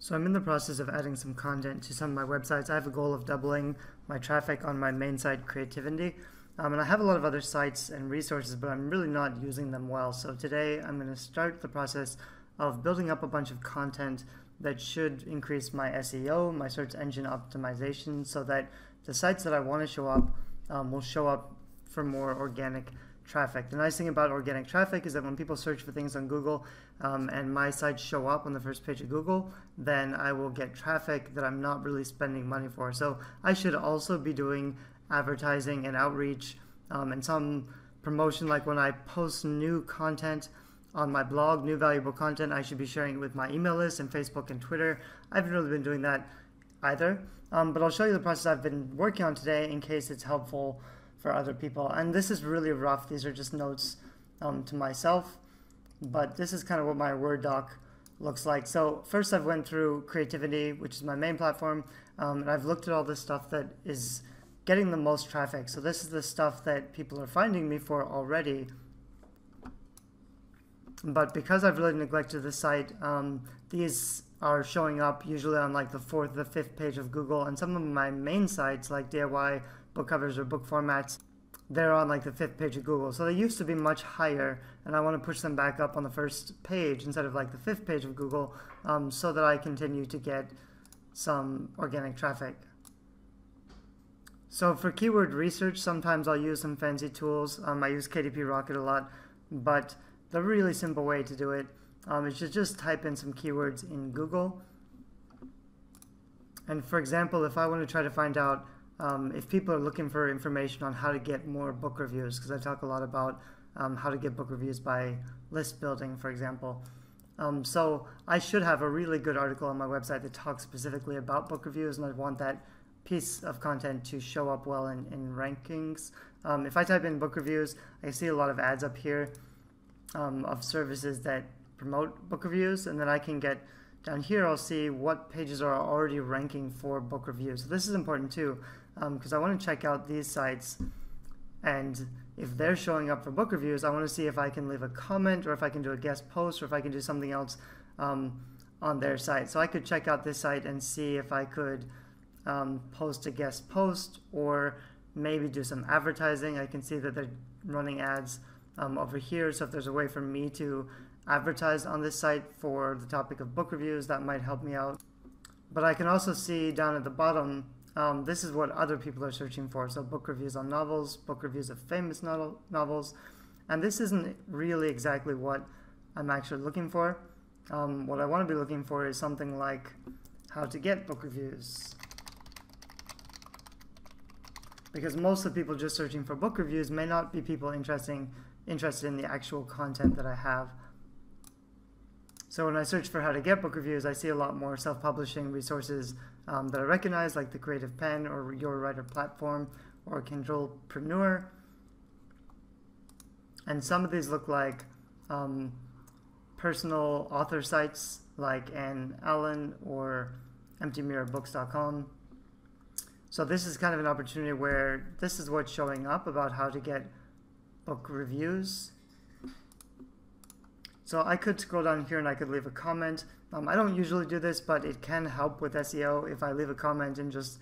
So I'm in the process of adding some content to some of my websites. I have a goal of doubling my traffic on my main site, Creativity. And I have a lot of other sites and resources, but I'm really not using them well. So today I'm going to start the process of building up a bunch of content that should increase my SEO, my search engine optimization, so that the sites that I want to show up will show up for more organic traffic. The nice thing about organic traffic is that when people search for things on Google and my sites show up on the first page of Google, then I will get traffic that I'm not really spending money for. So I should also be doing advertising and outreach and some promotion, like when I post new content on my blog, new valuable content, I should be sharing it with my email list and Facebook and Twitter. I haven't really been doing that either, but I'll show you the process I've been working on today in case it's helpful for other people. And this is really rough. These are just notes to myself, but this is kind of what my Word doc looks like. So first I've went through Creativity, which is my main platform, and I've looked at all the stuff that is getting the most traffic. So this is the stuff that people are finding me for already. But because I've really neglected the site, these are showing up usually on like the 4th or 5th page of Google, and some of my main sites like DIY book covers or book formats, they're on like the 5th page of Google. So they used to be much higher, and I want to push them back up on the first page instead of like the 5th page of Google, so that I continue to get some organic traffic. So for keyword research, sometimes I'll use some fancy tools. I use KDP Rocket a lot, but the really simple way to do it is to just type in some keywords in Google. And for example, if I want to try to find out if people are looking for information on how to get more book reviews, because I talk a lot about how to get book reviews by list building, for example. So I should have a really good article on my website that talks specifically about book reviews, and I want that piece of content to show up well in rankings. If I type in book reviews, I see a lot of ads up here of services that promote book reviews, and then I can get down here, I'll see what pages are already ranking for book reviews. So this is important too, because I want to check out these sites, and if they're showing up for book reviews, I want to see if I can leave a comment, or if I can do a guest post, or if I can do something else on their site. So I could check out this site and see if I could post a guest post, or maybe do some advertising. I can see that they're running ads over here, so if there's a way for me to advertise on this site for the topic of book reviews, that might help me out. But I can also see down at the bottom, this is what other people are searching for. So book reviews on novels, book reviews of famous novels, and this isn't really exactly what I'm actually looking for. What I want to be looking for is something like how to get book reviews, because most of the people just searching for book reviews may not be people interested in the actual content that I have. So when I search for how to get book reviews, I see a lot more self-publishing resources that I recognize, like the Creative Pen or Your Writer Platform or Kindlepreneur. And some of these look like personal author sites like Anne Allen or EmptyMirrorBooks.com. So this is kind of an opportunity where this is what's showing up about how to get book reviews. So I could scroll down here and I could leave a comment. I don't usually do this, but it can help with SEO if I leave a comment and just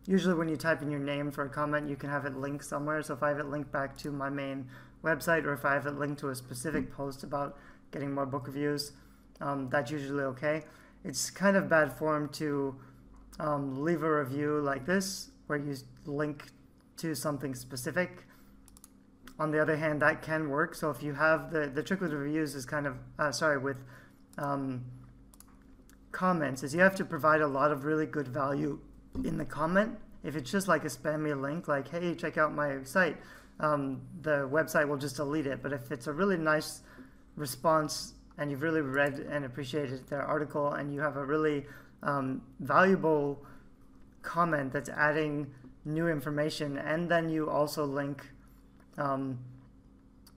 usually when you type in your name for a comment, you can have it linked somewhere. So if I have it linked back to my main website, or if I have it linked to a specific post about getting more book reviews, that's usually okay. It's kind of bad form to leave a review like this, where you link to something specific. On the other hand, that can work. So if you have the trick with reviews is kind of, with comments, is you have to provide a lot of really good value in the comment. If it's just like a spammy link, like, hey, check out my site, the website will just delete it. But if it's a really nice response and you've really read and appreciated their article, and you have a really valuable comment that's adding new information, and then you also link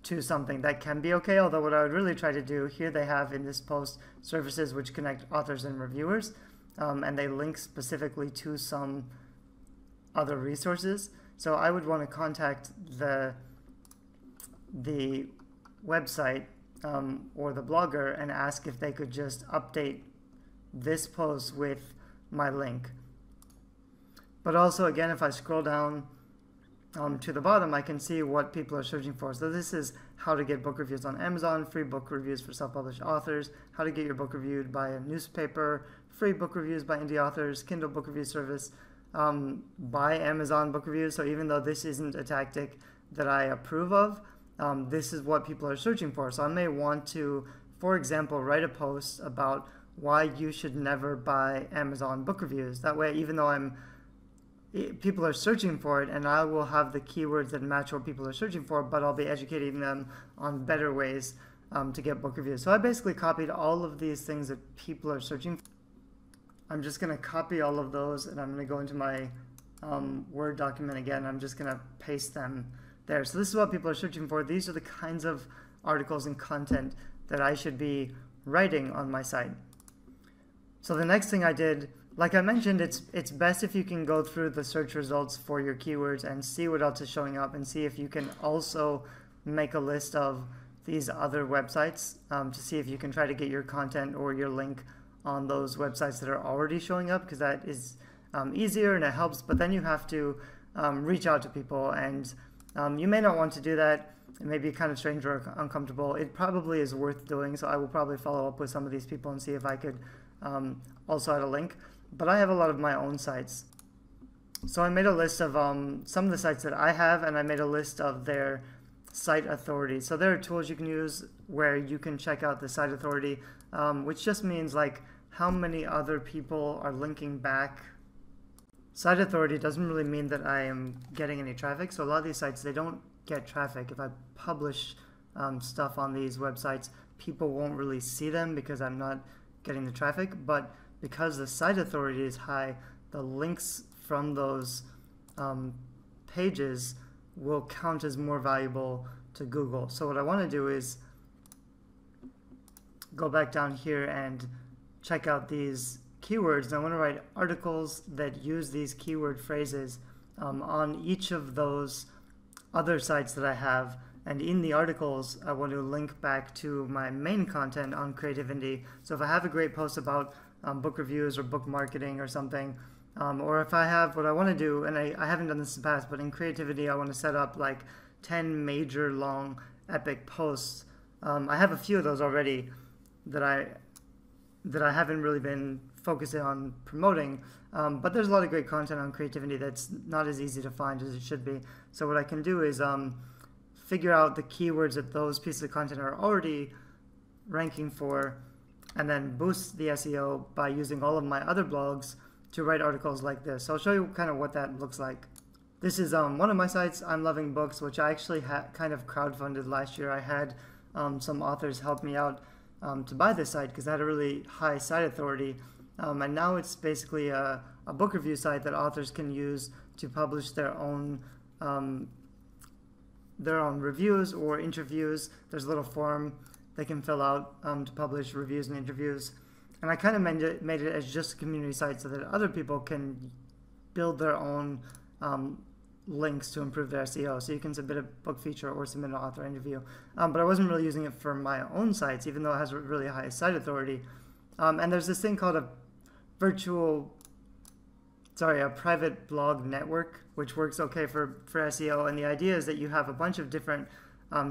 to something, that can be okay. Although what I would really try to do here, they have in this post services which connect authors and reviewers, and they link specifically to some other resources. So I would want to contact the website or the blogger and ask if they could just update this post with my link. But also, again, if I scroll down to the bottom, I can see what people are searching for. So this is how to get book reviews on Amazon, free book reviews for self-published authors, how to get your book reviewed by a newspaper, free book reviews by indie authors, Kindle book review service, by Amazon book reviews. So even though this isn't a tactic that I approve of, this is what people are searching for. So I may want to, for example, write a post about why you should never buy Amazon book reviews. That way, even though people are searching for it, and I will have the keywords that match what people are searching for, but I'll be educating them on better ways to get book reviews. So I basically copied all of these things that people are searching for. I'm just going to copy all of those, and I'm going to go into my Word document again. I'm just going to paste them there. So this is what people are searching for. These are the kinds of articles and content that I should be writing on my site. So the next thing I did, like I mentioned, it's best if you can go through the search results for your keywords and see what else is showing up, and see if you can also make a list of these other websites to see if you can try to get your content or your link on those websites that are already showing up, because that is easier and it helps. But then you have to reach out to people, and you may not want to do that. It may be kind of strange or uncomfortable. It probably is worth doing, so I will probably follow up with some of these people and see if I could also add a link. But I have a lot of my own sites. So I made a list of some of the sites that I have, and I made a list of their site authority. So there are tools you can use where you can check out the site authority, which just means like how many other people are linking back. Site authority doesn't really mean that I am getting any traffic. So a lot of these sites, they don't get traffic. If I publish stuff on these websites, people won't really see them because I'm not getting the traffic. But because the site authority is high, the links from those pages will count as more valuable to Google. So what I want to do is go back down here and check out these keywords. And I want to write articles that use these keyword phrases on each of those other sites that I have. And in the articles, I want to link back to my main content on Creative Indie. So if I have a great post about book reviews or book marketing or something, or if I have what I want to do, and I haven't done this in the past, but in Creativity I want to set up like 10 major long epic posts. I have a few of those already that I haven't really been focusing on promoting, but there's a lot of great content on Creativity that's not as easy to find as it should be. So what I can do is figure out the keywords that those pieces of content are already ranking for, and then boost the SEO by using all of my other blogs to write articles like this. So I'll show you kind of what that looks like. This is one of my sites, I'm Loving Books, which I actually kind of crowdfunded last year. I had some authors help me out to buy this site because I had a really high site authority. And now it's basically a book review site that authors can use to publish their own reviews or interviews. There's a little form they can fill out to publish reviews and interviews. And I kind of made it as just a community site so that other people can build their own links to improve their SEO. So you can submit a book feature or submit an author interview. But I wasn't really using it for my own sites, even though it has a really high site authority. And there's this thing called a private blog network, which works okay for SEO. And the idea is that you have a bunch of different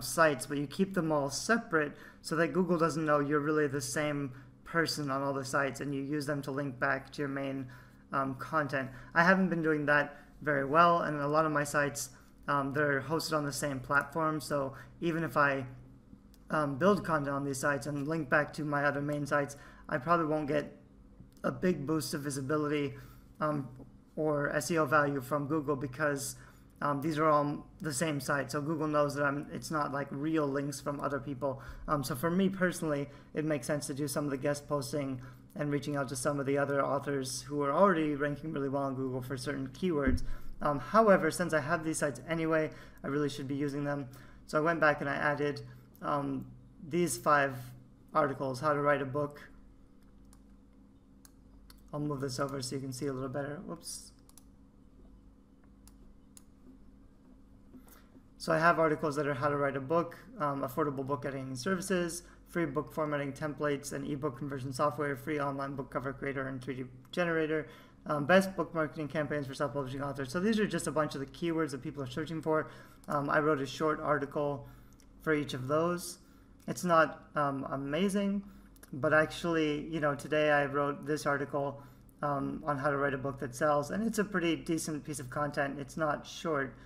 sites, but you keep them all separate so that Google doesn't know you're really the same person on all the sites, and you use them to link back to your main content. I haven't been doing that very well, and a lot of my sites, they're hosted on the same platform, so even if I build content on these sites and link back to my other main sites, I probably won't get a big boost of visibility or SEO value from Google because these are all the same site, so Google knows that it's not like real links from other people. So for me personally, it makes sense to do some of the guest posting and reaching out to some of the other authors who are already ranking really well on Google for certain keywords. However, since I have these sites anyway, I really should be using them. So I went back and I added these 5 articles, how to write a book. I'll move this over so you can see a little better. Whoops. So I have articles that are how to write a book, affordable book editing services, free book formatting templates and ebook conversion software, free online book cover creator and 3D generator, best book marketing campaigns for self-publishing authors. So these are just a bunch of the keywords that people are searching for. I wrote a short article for each of those. It's not amazing, but actually, you know, today I wrote this article on how to write a book that sells, and it's a pretty decent piece of content. It's not short.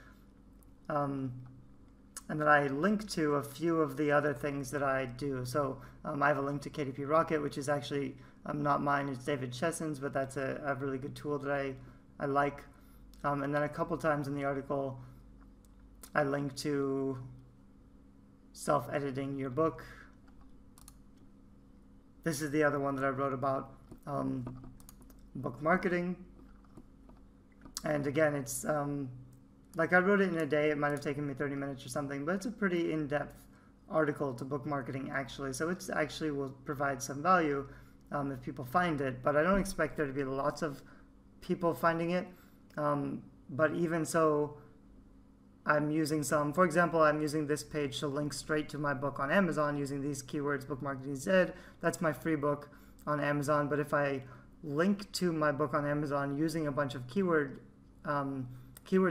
And then I link to a few of the other things that I do. So I have a link to KDP Rocket, which is actually not mine, it's David Chesson's, but that's a really good tool that I like. And then a couple times in the article, I link to self-editing your book. This is the other one that I wrote about, book marketing. And again, it's like I wrote it in a day. It might have taken me 30 minutes or something, but it's a pretty in-depth article to book marketing actually. So it's actually will provide some value if people find it, but I don't expect there to be lots of people finding it. But even so, I'm using some, for example, I'm using this page to link straight to my book on Amazon using these keywords, Book Marketing Z. That's my free book on Amazon. But if I link to my book on Amazon using a bunch of keywords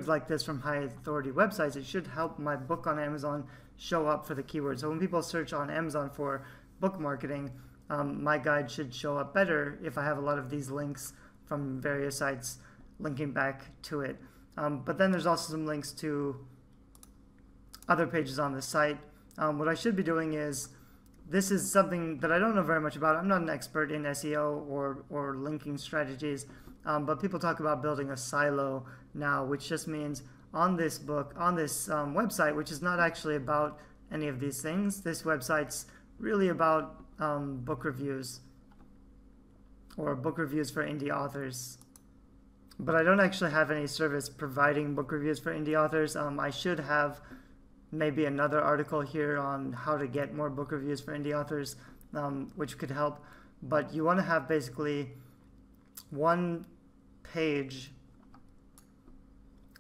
like this from high authority websites, it should help my book on Amazon show up for the keywords. So when people search on Amazon for book marketing, my guide should show up better if I have a lot of these links from various sites linking back to it. But then there's also some links to other pages on the site. What I should be doing is, this is something that I don't know very much about. I'm not an expert in SEO or linking strategies, but people talk about building a silo now, which just means on this book, on this website, which is not actually about any of these things. This website's really about book reviews, or book reviews for indie authors. But I don't actually have any service providing book reviews for indie authors. I should have maybe another article here on how to get more book reviews for indie authors, which could help. But you want to have basically one page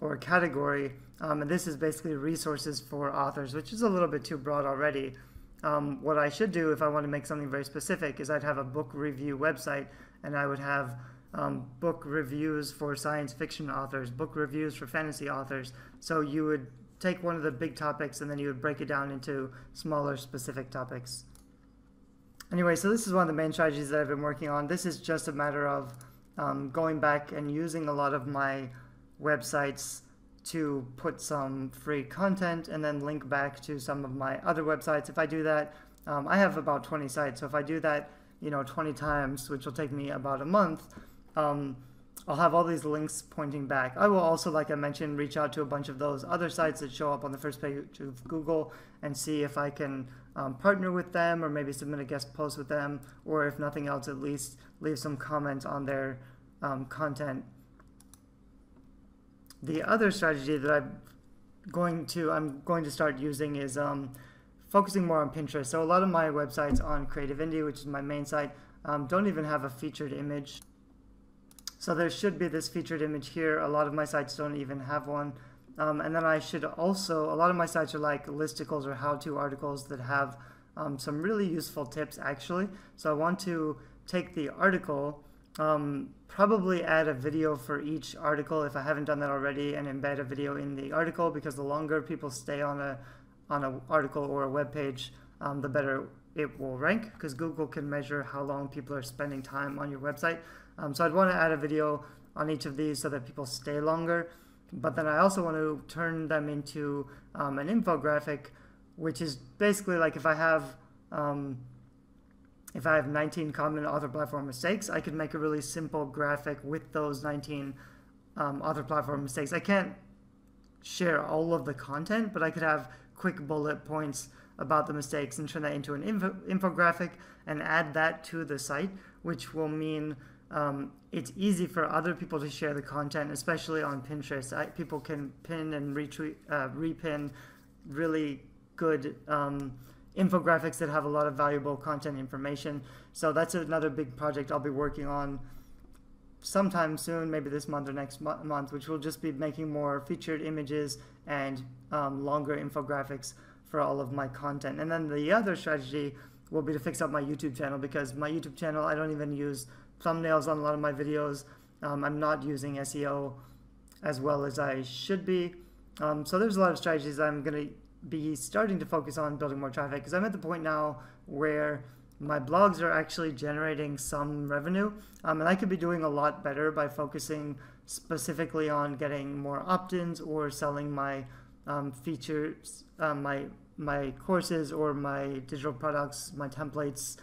or a category, and this is basically resources for authors, which is a little bit too broad already. What I should do if I want to make something very specific is I'd have a book review website, and I would have book reviews for science fiction authors, book reviews for fantasy authors. So you would take one of the big topics and then you would break it down into smaller specific topics. Anyway, so this is one of the main strategies that I've been working on. This is just a matter of going back and using a lot of my websites to put some free content and then link back to some of my other websites. If I do that, I have about 20 sites. So if I do that, 20 times, which will take me about a month, I'll have all these links pointing back. I will also, like I mentioned, reach out to a bunch of those other sites that show up on the first page of Google and see if I can partner with them, or maybe submit a guest post with them, or if nothing else, at least leave some comments on their content. The other strategy that I'm going to start using is focusing more on Pinterest. So a lot of my websites on Creative Indie, which is my main site, don't even have a featured image. So there should be this featured image here. A lot of my sites don't even have one. And then I should also, a lot of my sites are like listicles or how-to articles that have some really useful tips actually. So I want to take the article, probably add a video for each article if I haven't done that already, and embed a video in the article, because the longer people stay on an article or a web page, the better it will rank, because Google can measure how long people are spending time on your website. So I'd want to add a video on each of these so that people stay longer. But then I also want to turn them into an infographic, which is basically like if I have 19 common author platform mistakes, I could make a really simple graphic with those 19 author platform mistakes. I can't share all of the content, but I could have quick bullet points about the mistakes and turn that into an infographic and add that to the site, which will mean it's easy for other people to share the content, especially on Pinterest. People can pin and repin really good infographics that have a lot of valuable content information. So that's another big project I'll be working on sometime soon, maybe this month or next month, which will just be making more featured images and longer infographics for all of my content. And then the other strategy will be to fix up my YouTube channel, because my YouTube channel, I don't even use thumbnails on a lot of my videos. I'm not using SEO as well as I should be. So there's a lot of strategies I'm going to be starting to focus on building more traffic, because I'm at the point now where my blogs are actually generating some revenue, and I could be doing a lot better by focusing specifically on getting more opt-ins or selling my features, my courses or my digital products, my templates,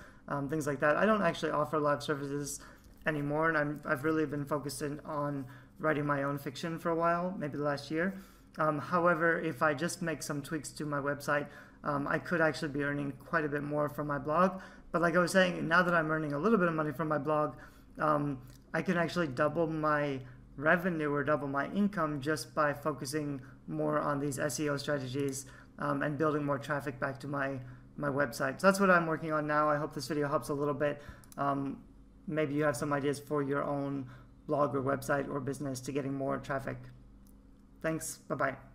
things like that. I don't actually offer live services anymore, and I've really been focused on writing my own fiction for a while, maybe the last year. However, if I just make some tweaks to my website, I could actually be earning quite a bit more from my blog. But like I was saying, now that I'm earning a little bit of money from my blog, I can actually double my revenue or double my income just by focusing more on these SEO strategies and building more traffic back to my website. So that's what I'm working on now. I hope this video helps a little bit. Maybe you have some ideas for your own blog or website or business to getting more traffic. Thanks. Bye-bye.